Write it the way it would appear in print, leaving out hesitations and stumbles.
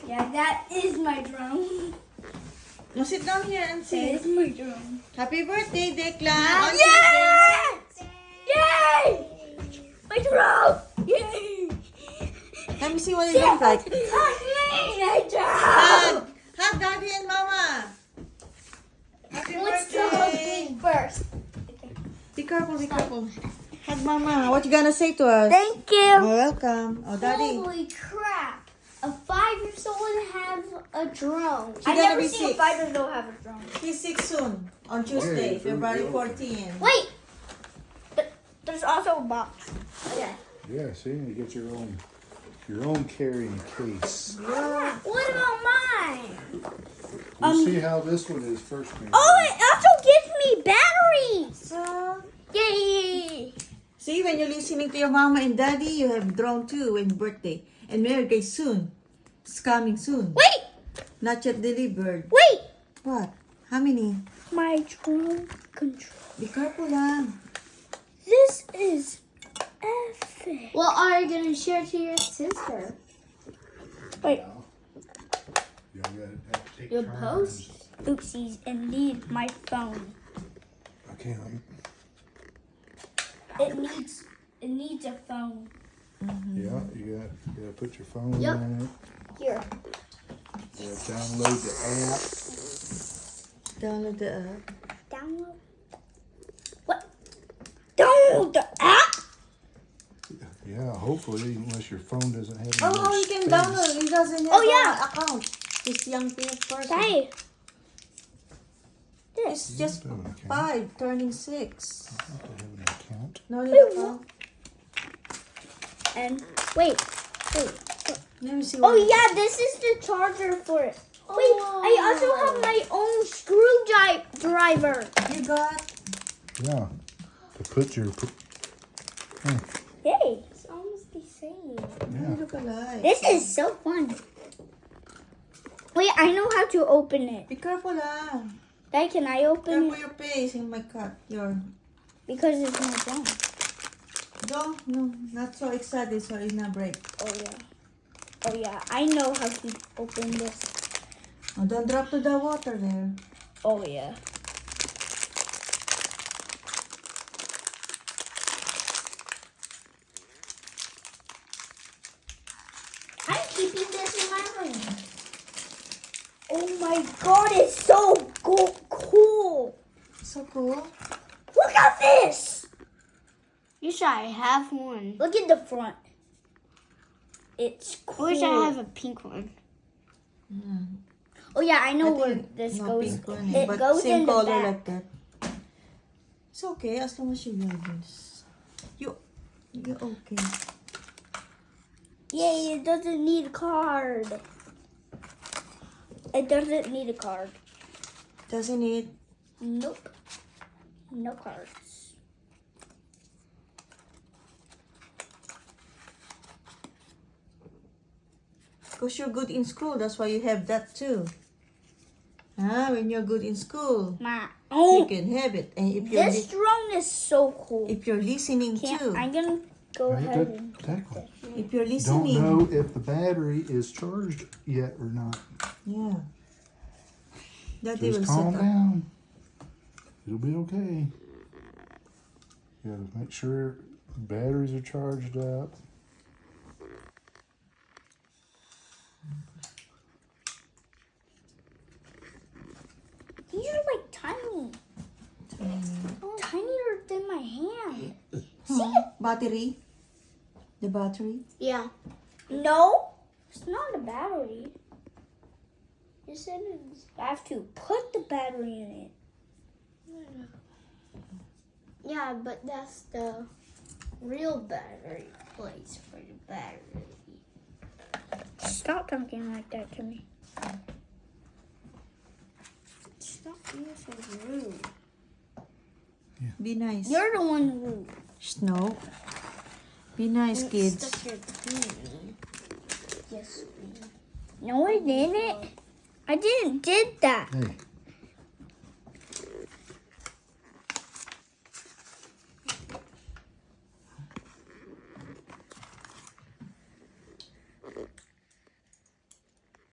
Yeah, that is my drum. Now sit down here and That see. is my drum. Happy birthday, Declan. Yes! Yay! My drum! Yay! Let me see what it looks like. Hug me! My drum! Hug! Hug Daddy and Mama. Happy Let's go hug birthday. me first. Be careful, be careful. Hug Mama. What you gonna say to us? Thank you. You're welcome. Oh, Daddy. Holy crap! A 5-year-old have a drone. She's I've gonna never be seen 6. a 5-year-old have a drone. He's 6 soon. On Tuesday, Okay, February okay. 14. Wait! There's also a box. Okay. Yeah, see, you get your own carrying case. Yeah. What about mine? We'll see how this one is first. Maybe. Oh, it also gives me batteries! So, Yay! see, when you're listening to your mama and daddy, you have drone too when birthday. And Mary Kay soon. It's coming soon. Wait! Not yet delivered. Wait! What? How many? My drone control. Be careful lang. This is epic. Well, are you going to share to your sister? Wait. Y'all gotta have to take Your turns. post? Oopsies, indeed, my phone. Okay, let me, It needs a phone. yeah, you gotta put your phone Yep. in it. Here. You gotta download the app. Download the app. Download. What? Download the app? Yeah, hopefully, unless your phone doesn't have any Oh, more you can space. download. He doesn't have Oh, yeah. an account. This young person. Hey. It's just Don't have an account. 5, turning 6. I don't have an account. No need Wait, account. And wait. Let me see Oh what. yeah, this is the charger for it. Wait, I also have my own screwdriver. You got. Yeah, to put your. Hey, it's almost the same. Yeah. Look alike. This is so fun. Wait, I know how to open it. Be careful lah. Dad, can I open Careful it? your face in my cut. Your. Because it's my phone. Don't. No, not so excited. So it's not break. Oh yeah. Oh yeah, I know how to open this. Oh, don't drop to the water there. Oh yeah. I'm keeping this in my room. Oh my god, it's so cool. So cool. Look at this. Wish I have one. Look at the front. It's cool. I wish I have a pink one. Oh yeah, I know I where think this no goes. pink one, It but goes same in the color back. like that. It's okay as long as you wear this. You're okay. Yay, it doesn't need a card. It doesn't need a card. Doesn't it? Nope. No cards. Because you're good in school, that's why you have that too. When you're good in school, Ma. you Oh, can have it. And if you're this drone is so cool. if you're listening too, I'm gonna go Right, ahead and exactly. if you're Don't listening, know if the battery is charged yet or not. yeah, that they will Just set calm up. down. It'll be okay. You gotta make sure batteries are charged up. these are like tiny. Tinier than my hand. Battery, the battery. Yeah. No, it's not a battery. You said I have to put the battery in it. Yeah, but that's the real battery place for the battery. Stop talking like that to me. Stop being so rude. Be nice. You're the one who. Snow. Be nice, kids. Stuck your beanie. Yes. No, I didn't. I didn't did that. Hey,